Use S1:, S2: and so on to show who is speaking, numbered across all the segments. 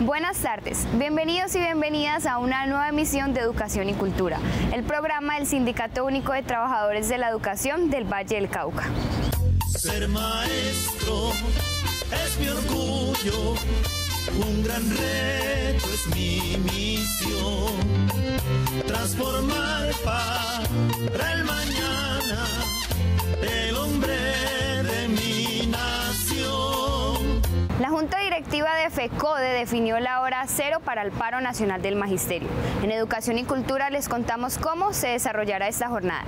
S1: Buenas tardes, bienvenidos y bienvenidas a una nueva emisión de Educación y Cultura, el programa del Sindicato Único de Trabajadores de la Educación del Valle del Cauca.
S2: Ser maestro es mi orgullo, un gran reto es mi misión, transformar para el mañana el hombre de mi nación.
S1: La Junta Directiva de FECODE definió la hora cero para el paro nacional del magisterio. En Educación y Cultura les contamos cómo se desarrollará esta jornada.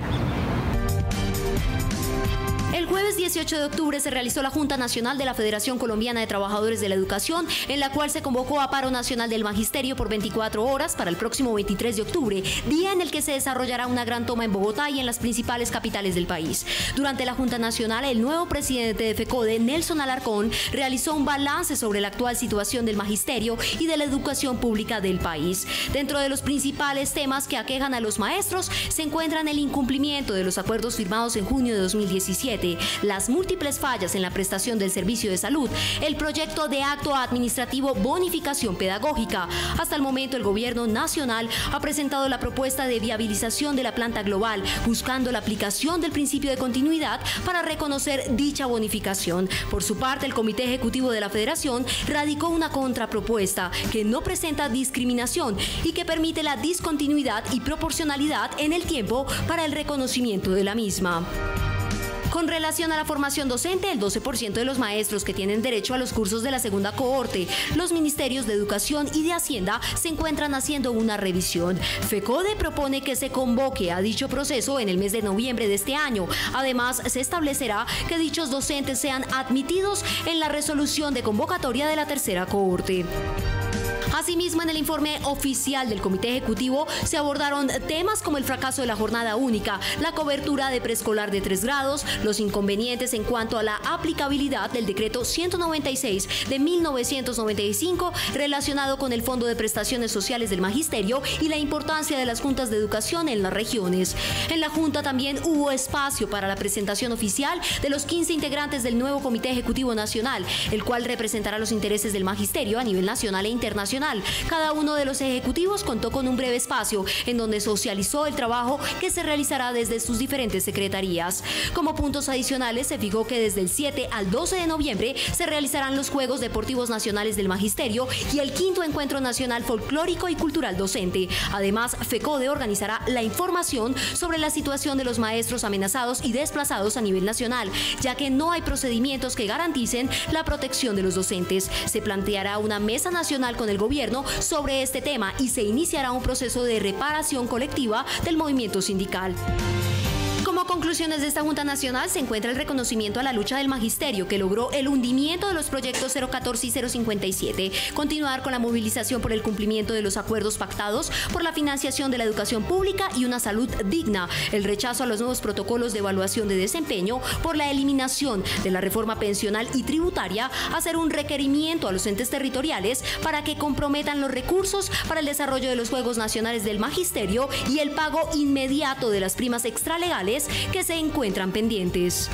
S3: El jueves 18 de octubre se realizó la Junta Nacional de la Federación Colombiana de Trabajadores de la Educación, en la cual se convocó a paro nacional del magisterio por 24 horas para el próximo 23 de octubre, día en el que se desarrollará una gran toma en Bogotá y en las principales capitales del país. Durante la Junta Nacional, el nuevo presidente de FECODE, Nelson Alarcón, realizó un balance sobre la actual situación del magisterio y de la educación pública del país. Dentro de los principales temas que aquejan a los maestros se encuentran el incumplimiento de los acuerdos firmados en junio de 2017, las múltiples fallas en la prestación del servicio de salud, el proyecto de acto administrativo bonificación pedagógica. Hasta el momento el gobierno nacional ha presentado la propuesta de viabilización de la planta global, buscando la aplicación del principio de continuidad para reconocer dicha bonificación. Por su parte, el Comité Ejecutivo de la Federación radicó una contrapropuesta que no presenta discriminación y que permite la discontinuidad y proporcionalidad en el tiempo para el reconocimiento de la misma. Con relación a la formación docente, el 12% de los maestros que tienen derecho a los cursos de la segunda cohorte, los ministerios de Educación y de Hacienda se encuentran haciendo una revisión. FECODE propone que se convoque a dicho proceso en el mes de noviembre de este año. Además, se establecerá que dichos docentes sean admitidos en la resolución de convocatoria de la tercera cohorte. Asimismo, en el informe oficial del Comité Ejecutivo se abordaron temas como el fracaso de la jornada única, la cobertura de preescolar de 3 grados, los inconvenientes en cuanto a la aplicabilidad del decreto 196 de 1995 relacionado con el Fondo de Prestaciones Sociales del Magisterio y la importancia de las juntas de educación en las regiones. En la Junta también hubo espacio para la presentación oficial de los 15 integrantes del nuevo Comité Ejecutivo Nacional, el cual representará los intereses del magisterio a nivel nacional e internacional. Cada uno de los ejecutivos contó con un breve espacio en donde socializó el trabajo que se realizará desde sus diferentes secretarías. Como puntos adicionales, se fijó que desde el 7 al 12 de noviembre se realizarán los Juegos Deportivos Nacionales del Magisterio y el 5º Encuentro Nacional Folclórico y Cultural Docente. Además, FECODE organizará la información sobre la situación de los maestros amenazados y desplazados a nivel nacional, ya que no hay procedimientos que garanticen la protección de los docentes. Se planteará una mesa nacional con el gobierno sobre este tema y se iniciará un proceso de reparación colectiva del movimiento sindical. Como conclusiones de esta Junta Nacional se encuentra el reconocimiento a la lucha del magisterio que logró el hundimiento de los proyectos 014 y 057, continuar con la movilización por el cumplimiento de los acuerdos pactados, por la financiación de la educación pública y una salud digna, el rechazo a los nuevos protocolos de evaluación de desempeño, por la eliminación de la reforma pensional y tributaria, hacer un requerimiento a los entes territoriales para que comprometan los recursos para el desarrollo de los Juegos Nacionales del Magisterio y el pago inmediato de las primas extralegales que se encuentran pendientes.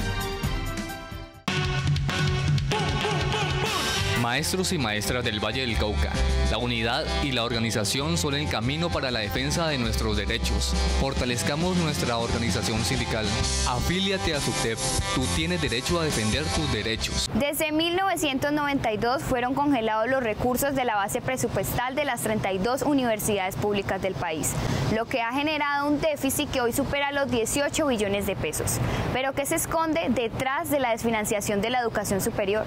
S4: Maestros y maestras del Valle del Cauca, la unidad y la organización son el camino para la defensa de nuestros derechos. Fortalezcamos nuestra organización sindical. Afíliate a SUTEP. Tú tienes derecho a defender tus derechos.
S1: Desde 1992 fueron congelados los recursos de la base presupuestal de las 32 universidades públicas del país, lo que ha generado un déficit que hoy supera los 18 billones de pesos. Pero ¿qué se esconde detrás de la desfinanciación de la educación superior?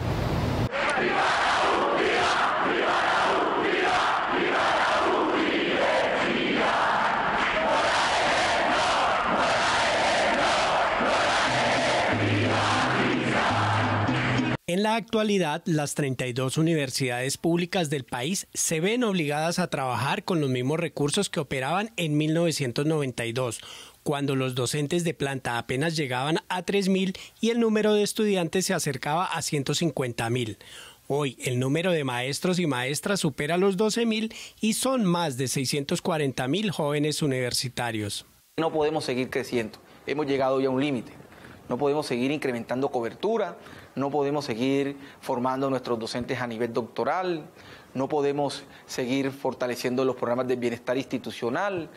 S5: En la actualidad, las 32 universidades públicas del país se ven obligadas a trabajar con los mismos recursos que operaban en 1992, cuando los docentes de planta apenas llegaban a 3.000 y el número de estudiantes se acercaba a 150.000. Hoy el número de maestros y maestras supera los 12.000 y son más de 640.000 jóvenes universitarios.
S6: No podemos seguir creciendo, hemos llegado ya a un límite. No podemos seguir incrementando cobertura, no podemos seguir formando a nuestros docentes a nivel doctoral, no podemos seguir fortaleciendo los programas de bienestar institucional.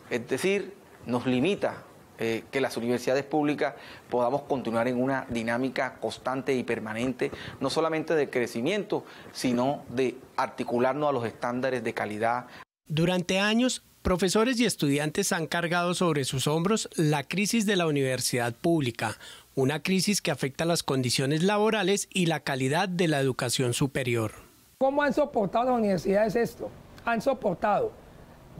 S6: Es decir, nos limita que las universidades públicas podamos continuar en una dinámica constante y permanente, no solamente de crecimiento, sino de articularnos a los estándares de calidad.
S5: Durante años, profesores y estudiantes han cargado sobre sus hombros la crisis de la universidad pública, una crisis que afecta las condiciones laborales y la calidad de la educación superior.
S7: ¿Cómo han soportado las universidades esto? Han soportado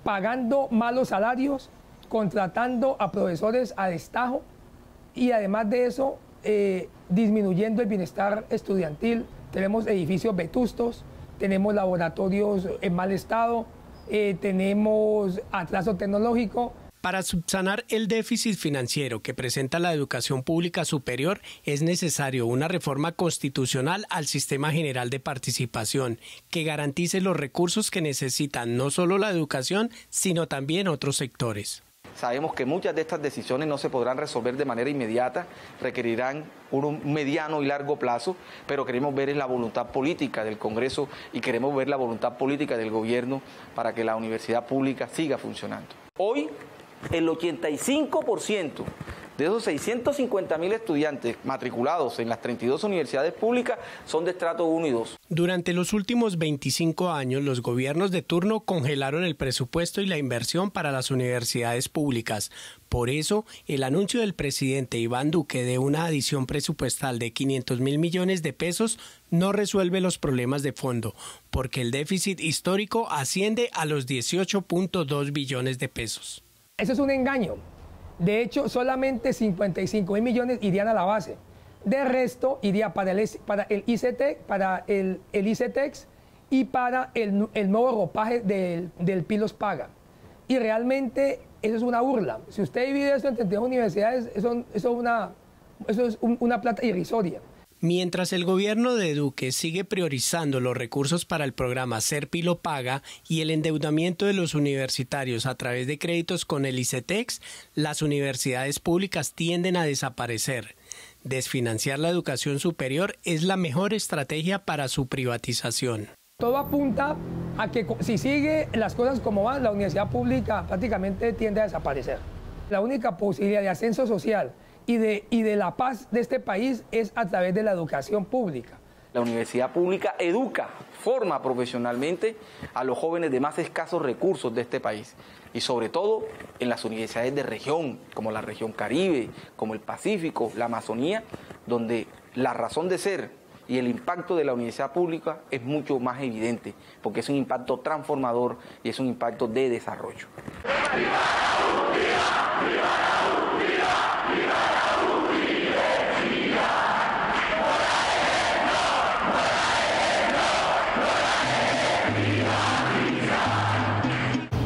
S7: pagando malos salarios, contratando a profesores a destajo y además de eso disminuyendo el bienestar estudiantil. Tenemos edificios vetustos, tenemos laboratorios en mal estado, tenemos atraso tecnológico.
S5: Para subsanar el déficit financiero que presenta la educación pública superior es necesario una reforma constitucional al sistema general de participación que garantice los recursos que necesitan no solo la educación, sino también otros sectores.
S6: Sabemos que muchas de estas decisiones no se podrán resolver de manera inmediata, requerirán un mediano y largo plazo, pero queremos ver la voluntad política del Congreso y queremos ver la voluntad política del gobierno para que la universidad pública siga funcionando. Hoy, el 85% de esos 650.000 estudiantes matriculados en las 32 universidades públicas son de estrato 1 y 2.
S5: Durante los últimos 25 años, los gobiernos de turno congelaron el presupuesto y la inversión para las universidades públicas. Por eso, el anuncio del presidente Iván Duque de una adición presupuestal de 500.000 millones de pesos no resuelve los problemas de fondo, porque el déficit histórico asciende a los 18.2 billones de pesos.
S7: Eso es un engaño. De hecho, solamente 55.000 millones irían a la base. De resto, iría para el ICETEX y para el nuevo ropaje del Pilos Paga. Y realmente eso es una burla. Si usted divide esto entre 32 universidades, eso es una plata irrisoria.
S5: Mientras el gobierno de Duque sigue priorizando los recursos para el programa Ser Pilo Paga y el endeudamiento de los universitarios a través de créditos con el ICETEX, las universidades públicas tienden a desaparecer. Desfinanciar la educación superior es la mejor estrategia para su privatización.
S7: Todo apunta a que si sigue las cosas como van, la universidad pública prácticamente tiende a desaparecer. La única posibilidad de ascenso social y de la paz de este país es a través de la educación pública.
S6: La universidad pública educa, forma profesionalmente a los jóvenes de más escasos recursos de este país y sobre todo en las universidades de región, como la región Caribe, como el Pacífico, la Amazonía, donde la razón de ser y el impacto de la universidad pública es mucho más evidente, porque es un impacto transformador y es un impacto de desarrollo.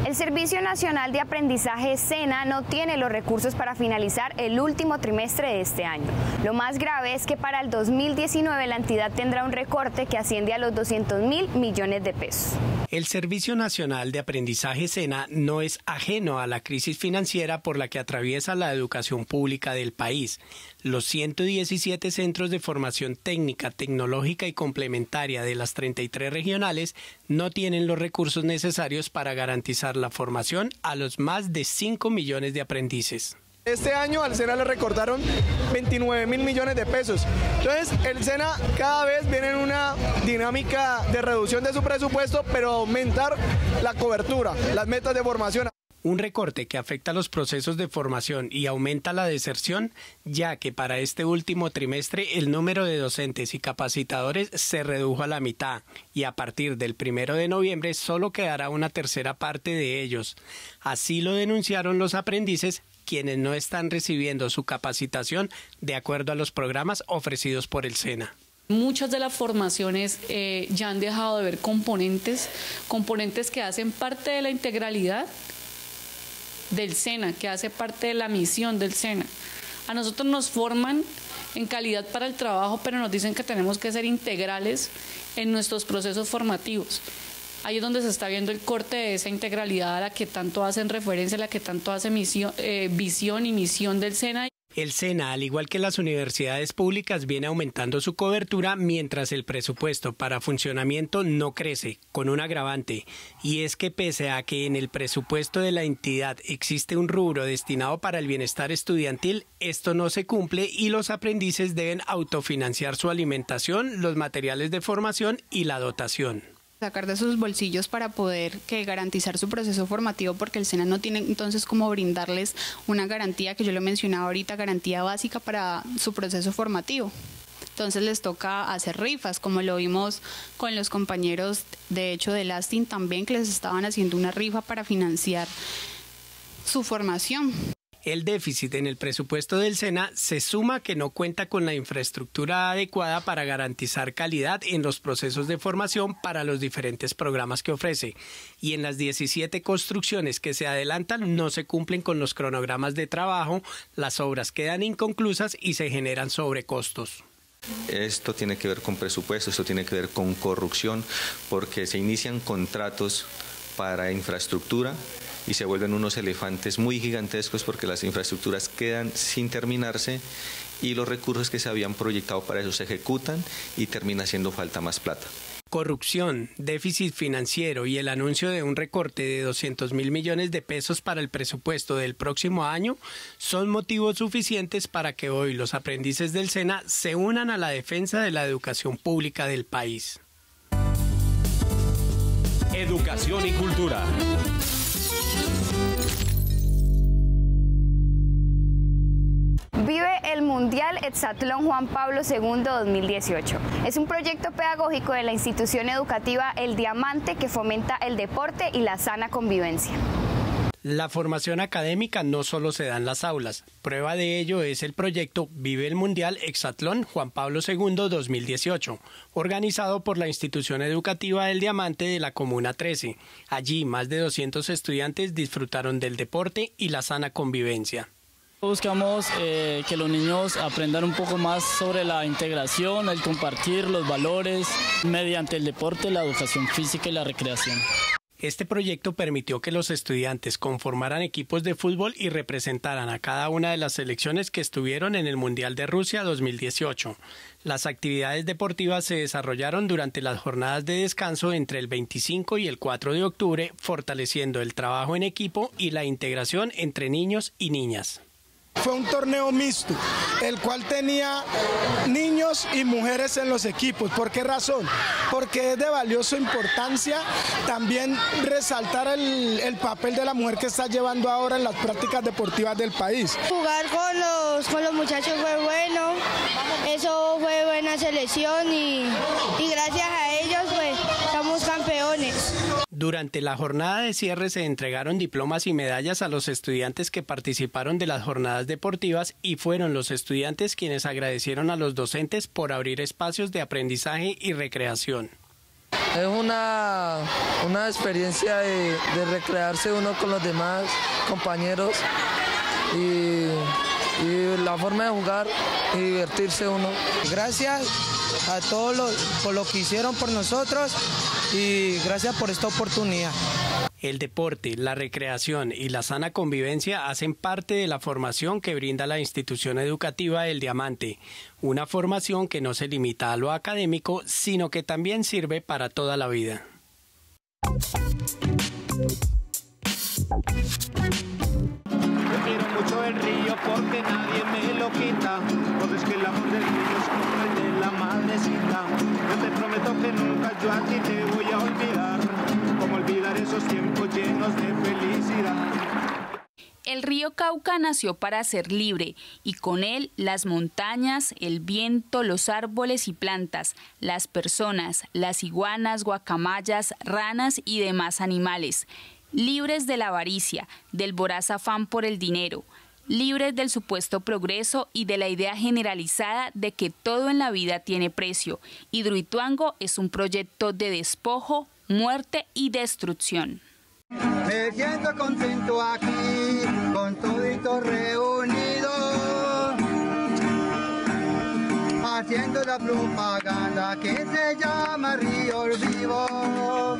S1: El Servicio Nacional de Aprendizaje SENA no tiene los recursos para finalizar el último trimestre de este año. Lo más grave es que para el 2019 la entidad tendrá un recorte que asciende a los 200.000 millones de pesos.
S5: El Servicio Nacional de Aprendizaje SENA no es ajeno a la crisis financiera por la que atraviesa la educación pública del país. Los 117 centros de formación técnica, tecnológica y complementaria de las 33 regionales no tienen los recursos necesarios para garantizar la formación a los más de 5 millones de aprendices.
S8: Este año al SENA le recortaron 29.000 millones de pesos. Entonces el SENA cada vez viene en una dinámica de reducción de su presupuesto, pero aumentar la cobertura, las metas de formación.
S5: Un recorte que afecta los procesos de formación y aumenta la deserción, ya que para este último trimestre el número de docentes y capacitadores se redujo a la mitad y a partir del 1 de noviembre solo quedará una tercera parte de ellos. Así lo denunciaron los aprendices, quienes no están recibiendo su capacitación de acuerdo a los programas ofrecidos por el SENA.
S9: Muchas de las formaciones ya han dejado de ver componentes que hacen parte de la integralidad del SENA, que hace parte de la misión del SENA. A nosotros nos forman en calidad para el trabajo, pero nos dicen que tenemos que ser integrales en nuestros procesos formativos. Ahí es donde se está viendo el corte de esa integralidad a la que tanto hacen referencia, a la que tanto hace visión y misión del SENA.
S5: El SENA, al igual que las universidades públicas, viene aumentando su cobertura mientras el presupuesto para funcionamiento no crece, con un agravante, y es que pese a que en el presupuesto de la entidad existe un rubro destinado para el bienestar estudiantil, esto no se cumple y los aprendices deben autofinanciar su alimentación, los materiales de formación y la dotación.
S10: Sacar de sus bolsillos para poder garantizar su proceso formativo, porque el SENA no tiene entonces cómo brindarles una garantía, que yo lo mencionaba ahorita, garantía básica para su proceso formativo. Entonces les toca hacer rifas, como lo vimos con los compañeros, de hecho de Lastin también, que les estaban haciendo una rifa para financiar su formación.
S5: El déficit en el presupuesto del SENA se suma que no cuenta con la infraestructura adecuada para garantizar calidad en los procesos de formación para los diferentes programas que ofrece. Y en las 17 construcciones que se adelantan no se cumplen con los cronogramas de trabajo, las obras quedan inconclusas y se generan sobrecostos.
S11: Esto tiene que ver con presupuesto, esto tiene que ver con corrupción, porque se inician contratos para infraestructura y se vuelven unos elefantes muy gigantescos porque las infraestructuras quedan sin terminarse y los recursos que se habían proyectado para eso se ejecutan y termina haciendo falta más plata.
S5: Corrupción, déficit financiero y el anuncio de un recorte de 200.000 millones de pesos para el presupuesto del próximo año son motivos suficientes para que hoy los aprendices del SENA se unan a la defensa de la educación pública del país.
S12: Educación y cultura.
S1: Vive el Mundial Hexatlón Juan Pablo II 2018. Es un proyecto pedagógico de la institución educativa El Diamante que fomenta el deporte y la sana convivencia.
S5: La formación académica no solo se da en las aulas. Prueba de ello es el proyecto Vive el Mundial Hexatlón Juan Pablo II 2018, organizado por la institución educativa El Diamante de la Comuna 13. Allí, más de 200 estudiantes disfrutaron del deporte y la sana convivencia.
S13: Buscamos que los niños aprendan un poco más sobre la integración, el compartir los valores, mediante el deporte, la educación física y la recreación.
S5: Este proyecto permitió que los estudiantes conformaran equipos de fútbol y representaran a cada una de las selecciones que estuvieron en el Mundial de Rusia 2018. Las actividades deportivas se desarrollaron durante las jornadas de descanso entre el 25 y el 4 de octubre, fortaleciendo el trabajo en equipo y la integración entre niños y niñas.
S14: Fue un torneo mixto, el cual tenía niños y mujeres en los equipos. ¿Por qué razón? Porque es de valiosa importancia también resaltar el papel de la mujer que está llevando ahora en las prácticas deportivas del país.
S15: Jugar con los muchachos fue bueno, eso fue buena selección y gracias a ellos pues somos campeones.
S5: Durante la jornada de cierre se entregaron diplomas y medallas a los estudiantes que participaron de las jornadas deportivas y fueron los estudiantes quienes agradecieron a los docentes por abrir espacios de aprendizaje y recreación.
S16: Es una experiencia de recrearse uno con los demás compañeros y la forma de jugar y divertirse uno.
S17: Gracias a todos por lo que hicieron por nosotros y gracias por esta oportunidad.
S5: El deporte, la recreación y la sana convivencia hacen parte de la formación que brinda la institución educativa El Diamante, una formación que no se limita a lo académico, sino que también sirve para toda la vida.
S2: Yo quiero mucho el río porque nadie me lo quita, porque es que el amor del río es como el de la madrecita. Yo te prometo que nunca yo a ti te voy a olvidar, como olvidar esos tiempos llenos de felicidad.
S18: El río Cauca nació para ser libre y con él las montañas, el viento, los árboles y plantas, las personas, las iguanas, guacamayas, ranas y demás animales, libres de la avaricia, del voraz afán por el dinero, libres del supuesto progreso y de la idea generalizada de que todo en la vida tiene precio. Hidroituango es un proyecto de despojo, muerte y destrucción.
S19: Me siento contento aquí, con toditos reunidos, haciendo la propaganda que se llama Ríos Vivos.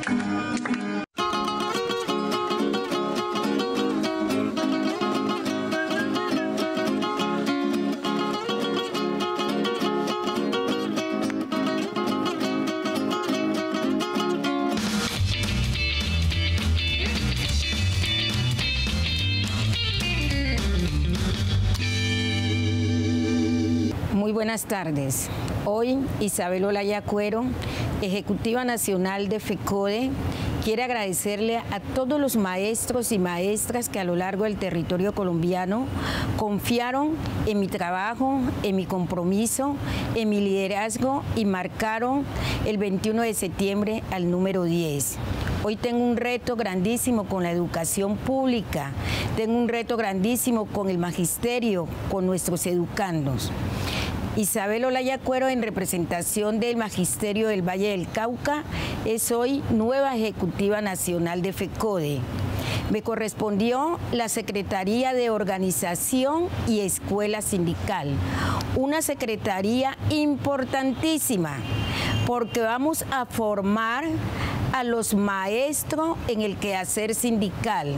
S20: Muy buenas tardes. Hoy Isabel Olaya Cuero, Ejecutiva Nacional de FECODE, quiere agradecerle a todos los maestros y maestras que a lo largo del territorio colombiano confiaron en mi trabajo, en mi compromiso, en mi liderazgo y marcaron el 21 de septiembre al número 10. Hoy tengo un reto grandísimo con la educación pública, tengo un reto grandísimo con el magisterio, con nuestros educandos. Isabel Olaya Cuero, en representación del Magisterio del Valle del Cauca, es hoy nueva Ejecutiva Nacional de FECODE. Me correspondió la Secretaría de Organización y Escuela Sindical, una secretaría importantísima, porque vamos a formar a los maestros en el quehacer sindical.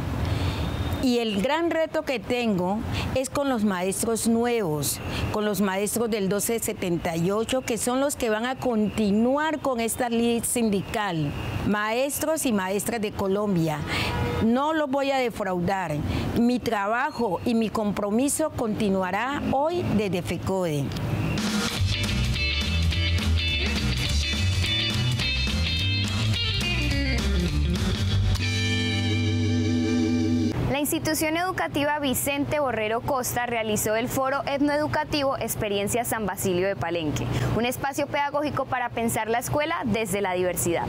S20: Y el gran reto que tengo es con los maestros nuevos, con los maestros del 1278, que son los que van a continuar con esta ley sindical. Maestros y maestras de Colombia, no los voy a defraudar. Mi trabajo y mi compromiso continuará hoy desde FECODE.
S1: La institución educativa Vicente Borrero Costa realizó el foro etnoeducativo Experiencia San Basilio de Palenque, un espacio pedagógico para pensar la escuela desde la diversidad.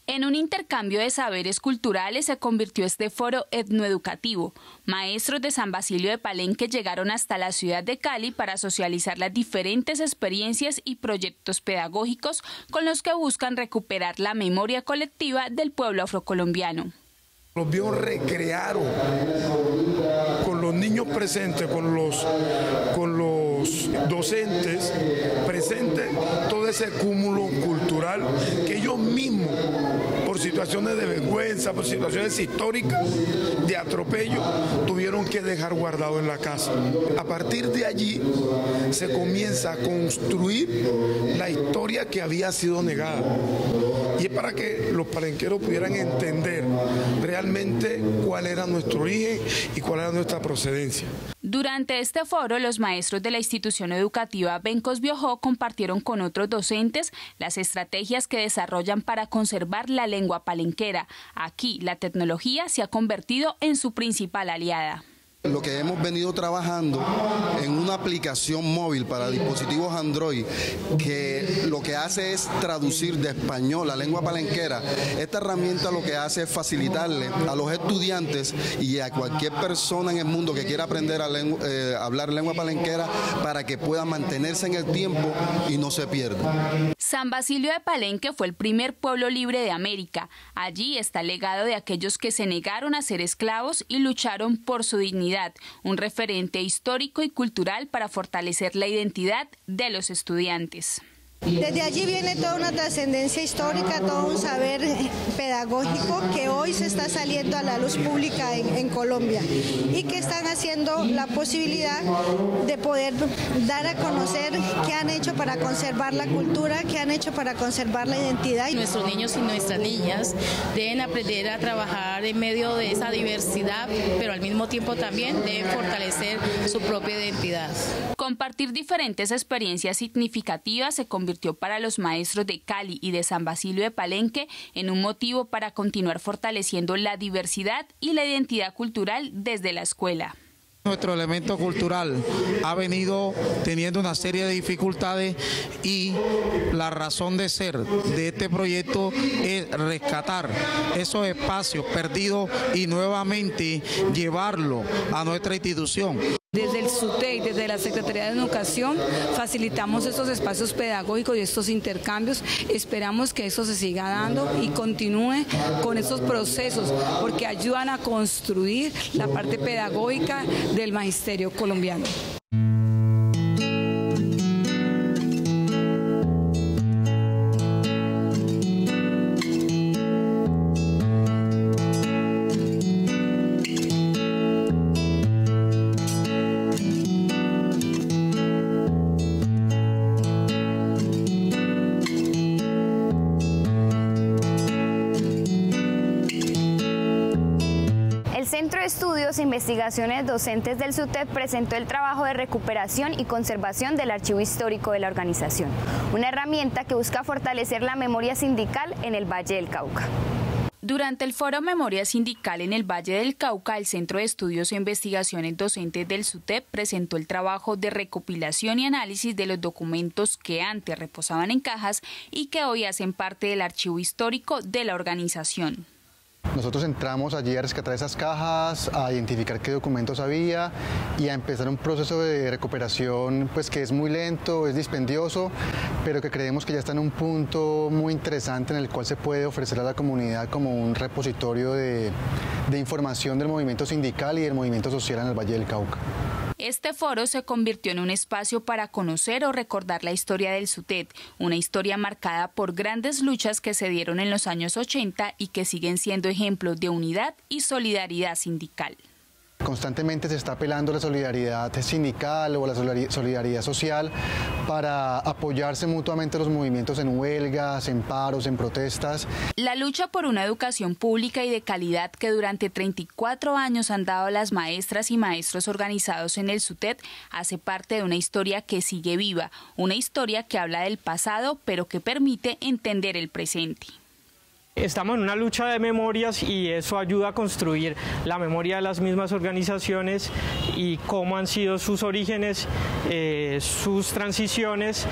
S18: En un intercambio de saberes culturales se convirtió este foro etnoeducativo. Maestros de San Basilio de Palenque llegaron hasta la ciudad de Cali para socializar las diferentes experiencias y proyectos pedagógicos con los que buscan recuperar la memoria colectiva del pueblo afrocolombiano.
S21: Los viejos recrearon con los niños presentes, con los docentes presentes, todo ese cúmulo cultural que ellos mismos, por situaciones de vergüenza, por situaciones históricas de atropello, tuvieron que dejar guardado en la casa. A partir de allí se comienza a construir la historia que había sido negada. Y es para que los palenqueros pudieran entender realmente cuál era nuestro origen y cuál era nuestra procedencia.
S18: Durante este foro, los maestros de la institución educativa Bencos Biojó compartieron con otros docentes las estrategias que desarrollan para conservar la lengua palenquera. Aquí, la tecnología se ha convertido en su principal aliada.
S22: Lo que hemos venido trabajando en una aplicación móvil para dispositivos Android que lo que hace es traducir de español a lengua palenquera. Esta herramienta lo que hace es facilitarle a los estudiantes y a cualquier persona en el mundo que quiera aprender a hablar lengua palenquera para que pueda mantenerse en el tiempo y no se pierda.
S18: San Basilio de Palenque fue el primer pueblo libre de América. Allí está el legado de aquellos que se negaron a ser esclavos y lucharon por su dignidad, un referente histórico y cultural para fortalecer la identidad de los estudiantes.
S23: Desde allí viene toda una trascendencia histórica, todo un saber pedagógico que hoy se está saliendo a la luz pública en Colombia y que están haciendo la posibilidad de poder dar a conocer qué han hecho para conservar la cultura, qué han hecho para conservar la identidad.
S24: Nuestros niños y nuestras niñas deben aprender a trabajar en medio de esa diversidad, pero al mismo tiempo también deben fortalecer su propia identidad.
S18: Compartir diferentes experiencias significativas se convirtió para los maestros de Cali y de San Basilio de Palenque en un motivo para continuar fortaleciendo la diversidad y la identidad cultural desde la escuela.
S25: Nuestro elemento cultural ha venido teniendo una serie de dificultades y la razón de ser de este proyecto es rescatar esos espacios perdidos y nuevamente llevarlo a nuestra institución.
S3: Desde el SUTEC, desde la Secretaría de Educación, facilitamos estos espacios pedagógicos y estos intercambios. Esperamos que eso se siga dando y continúe con estos procesos, porque ayudan a construir la parte pedagógica del magisterio colombiano.
S1: El Centro de Estudios e Investigaciones Docentes del SUTEP presentó el trabajo de recuperación y conservación del archivo histórico de la organización, una herramienta que busca fortalecer la memoria sindical en el Valle del Cauca.
S18: Durante el foro Memoria Sindical en el Valle del Cauca, el Centro de Estudios e Investigaciones Docentes del SUTEP presentó el trabajo de recopilación y análisis de los documentos que antes reposaban en cajas y que hoy hacen parte del archivo histórico de la organización.
S22: Nosotros entramos allí a rescatar esas cajas, a identificar qué documentos había y a empezar un proceso de recuperación pues que es muy lento, es dispendioso, pero que creemos que ya está en un punto muy interesante en el cual se puede ofrecer a la comunidad como un repositorio de información del movimiento sindical y del movimiento social en el Valle del Cauca.
S18: Este foro se convirtió en un espacio para conocer o recordar la historia del SUTEP, una historia marcada por grandes luchas que se dieron en los años 80 y que siguen siendo ejemplos de unidad y solidaridad sindical.
S22: Constantemente se está apelando a la solidaridad sindical o a la solidaridad social para apoyarse mutuamente los movimientos en huelgas, en paros, en protestas.
S18: La lucha por una educación pública y de calidad que durante 34 años han dado las maestras y maestros organizados en el SUTEP hace parte de una historia que sigue viva, una historia que habla del pasado pero que permite entender el presente.
S4: Estamos en una lucha de memorias y eso ayuda a construir la memoria de las mismas organizaciones y cómo han sido sus orígenes, sus transiciones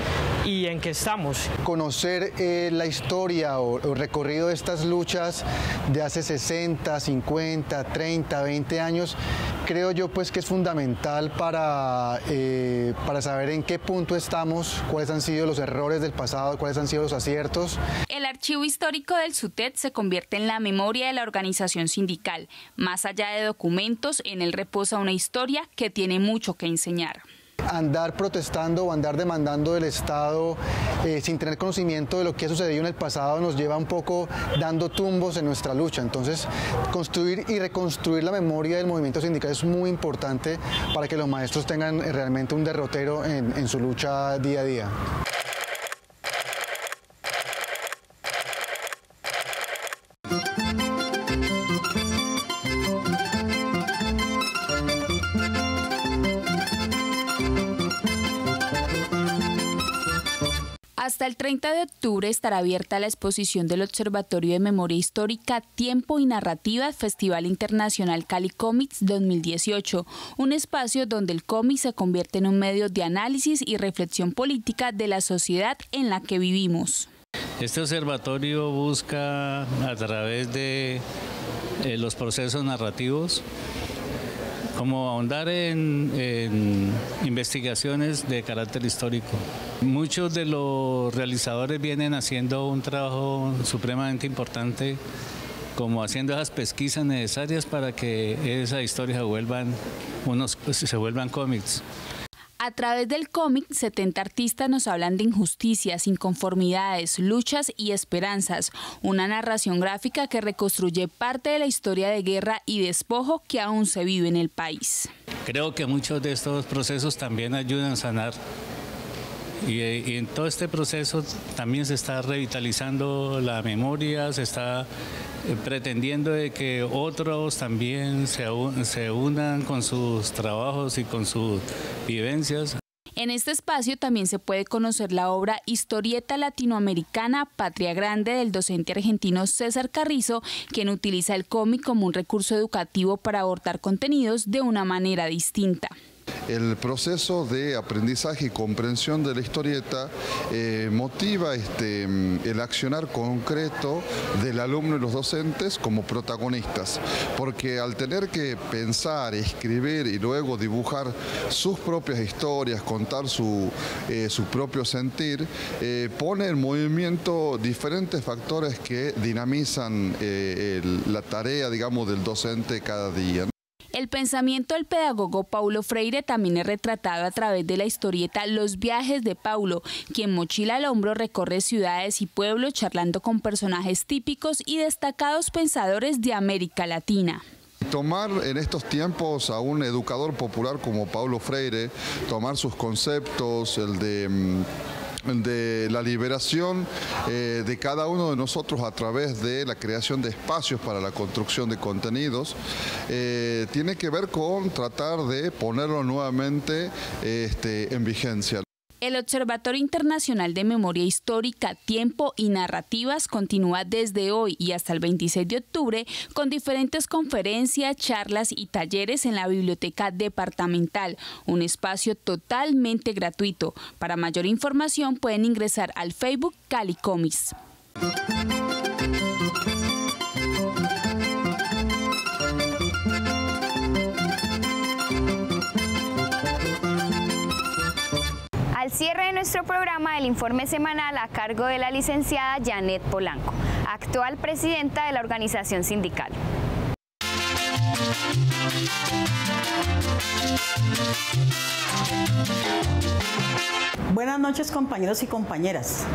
S4: y en qué estamos.
S22: Conocer la historia o recorrido de estas luchas de hace 60, 50, 30, 20 años, creo yo pues que es fundamental para saber en qué punto estamos, cuáles han sido los errores del pasado, cuáles han sido los aciertos.
S18: El archivo histórico del SUTEP se convierte en la memoria de la organización sindical. Más allá de documentos, en él reposa una historia que tiene mucho que enseñar.
S22: Andar protestando o andar demandando del Estado sin tener conocimiento de lo que ha sucedido en el pasado nos lleva un poco dando tumbos en nuestra lucha. Entonces, construir y reconstruir la memoria del movimiento sindical es muy importante para que los maestros tengan realmente un derrotero en su lucha día a día.
S18: Hasta el 30 de octubre estará abierta la exposición del Observatorio de Memoria Histórica, Tiempo y Narrativa, Festival Internacional Cali Comics 2018, un espacio donde el cómic se convierte en un medio de análisis y reflexión política de la sociedad en la que vivimos.
S6: Este observatorio busca, a través de los procesos narrativos, como ahondar en investigaciones de carácter histórico. Muchos de los realizadores vienen haciendo un trabajo supremamente importante, como haciendo esas pesquisas necesarias para que esas historias se vuelvan cómics.
S18: A través del cómic, 70 artistas nos hablan de injusticias, inconformidades, luchas y esperanzas. Una narración gráfica que reconstruye parte de la historia de guerra y despojo que aún se vive en el país.
S6: Creo que muchos de estos procesos también ayudan a sanar. Y en todo este proceso también se está revitalizando la memoria, se está pretendiendo de que otros también se unan con sus trabajos y con sus vivencias.
S18: En este espacio también se puede conocer la obra Historieta Latinoamericana, Patria Grande, del docente argentino César Carrizo, quien utiliza el cómic como un recurso educativo para abordar contenidos de una manera distinta.
S22: El proceso de aprendizaje y comprensión de la historieta motiva el accionar concreto del alumno y los docentes como protagonistas, porque al tener que pensar, escribir y luego dibujar sus propias historias, contar su propio sentir, pone en movimiento diferentes factores que dinamizan la tarea, digamos, del docente cada día.
S18: El pensamiento del pedagogo Paulo Freire también es retratado a través de la historieta Los viajes de Paulo, quien mochila al hombro recorre ciudades y pueblos charlando con personajes típicos y destacados pensadores de América Latina.
S22: Tomar en estos tiempos a un educador popular como Paulo Freire, tomar sus conceptos, el de la liberación de cada uno de nosotros a través de la creación de espacios para la construcción de contenidos, tiene que ver con tratar de ponerlo nuevamente en vigencia.
S18: El Observatorio Internacional de Memoria Histórica, Tiempo y Narrativas continúa desde hoy y hasta el 26 de octubre con diferentes conferencias, charlas y talleres en la Biblioteca Departamental, un espacio totalmente gratuito. Para mayor información pueden ingresar al Facebook Cali Comics.
S1: Al cierre de nuestro programa, el informe semanal a cargo de la licenciada Janet Polanco, actual presidenta de la organización sindical.
S7: Buenas noches, compañeros y compañeras.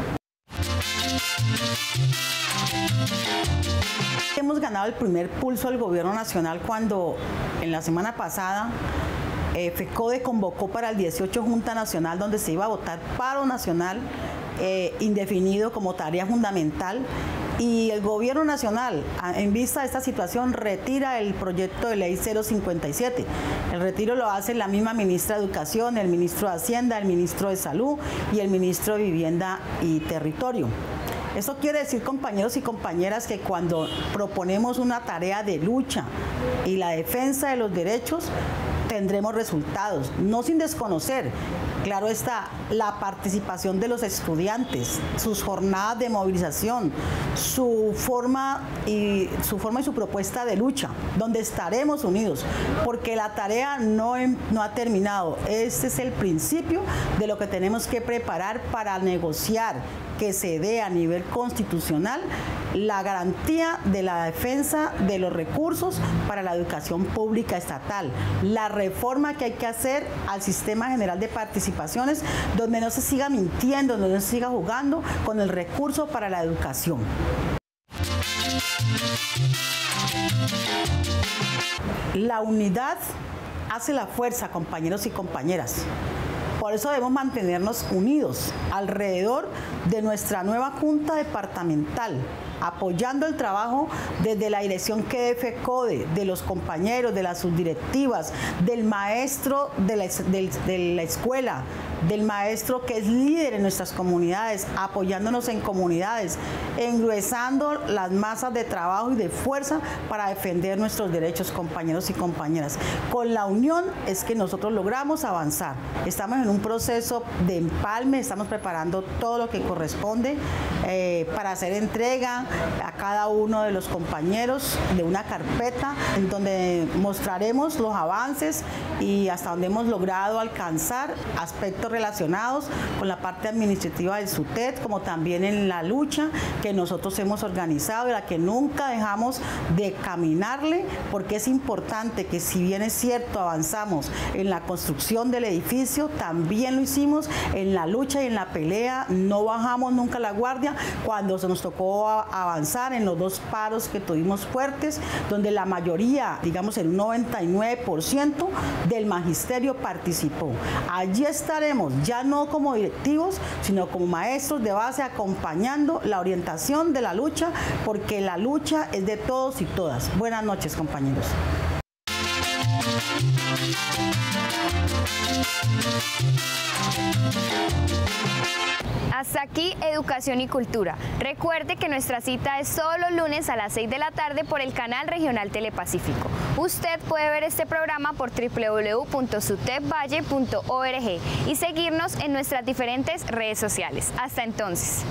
S7: Hemos ganado el primer pulso al gobierno nacional cuando en la semana pasada FECODE convocó para el 18 Junta Nacional donde se iba a votar paro nacional indefinido como tarea fundamental, y el gobierno nacional, en vista de esta situación, retira el proyecto de ley 057. El retiro lo hace la misma ministra de Educación, el ministro de Hacienda, el ministro de Salud y el ministro de Vivienda y Territorio. Eso quiere decir, compañeros y compañeras, que cuando proponemos una tarea de lucha y la defensa de los derechos, tendremos resultados, no sin desconocer, claro está, la participación de los estudiantes, sus jornadas de movilización, su forma y su propuesta de lucha, donde estaremos unidos, porque la tarea no ha terminado. Este es el principio de lo que tenemos que preparar para negociar que se dé a nivel constitucional la garantía de la defensa de los recursos para la educación pública estatal, la reforma que hay que hacer al sistema general de participaciones, donde no se siga mintiendo, donde no se siga jugando con el recurso para la educación. La unidad hace la fuerza, compañeros y compañeras. Por eso debemos mantenernos unidos alrededor de nuestra nueva Junta Departamental, apoyando el trabajo desde la dirección que dé FECODE, de los compañeros, de las subdirectivas, del maestro de la escuela, del maestro que es líder en nuestras comunidades, apoyándonos en comunidades, engruesando las masas de trabajo y de fuerza para defender nuestros derechos, compañeros y compañeras. Con la unión es que nosotros logramos avanzar. Estamos en un proceso de empalme, estamos preparando todo lo que corresponde para hacer entrega a cada uno de los compañeros de una carpeta en donde mostraremos los avances y hasta donde hemos logrado alcanzar aspectos relacionados con la parte administrativa del SUTET, como también en la lucha que nosotros hemos organizado y la que nunca dejamos de caminarle, porque es importante que, si bien es cierto avanzamos en la construcción del edificio, también lo hicimos en la lucha y en la pelea, no bajamos nunca la guardia cuando se nos tocó avanzar en los dos paros que tuvimos fuertes, donde la mayoría, digamos el 99% del magisterio participó. Allí estaremos, ya no como directivos, sino como maestros de base, acompañando la orientación de la lucha, porque la lucha es de todos y todas. Buenas noches, compañeros.
S1: Hasta aquí Educación y Cultura. Recuerde que nuestra cita es solo los lunes a las 6 de la tarde por el canal regional Telepacífico. Usted puede ver este programa por www.sutepvalle.org y seguirnos en nuestras diferentes redes sociales. Hasta entonces.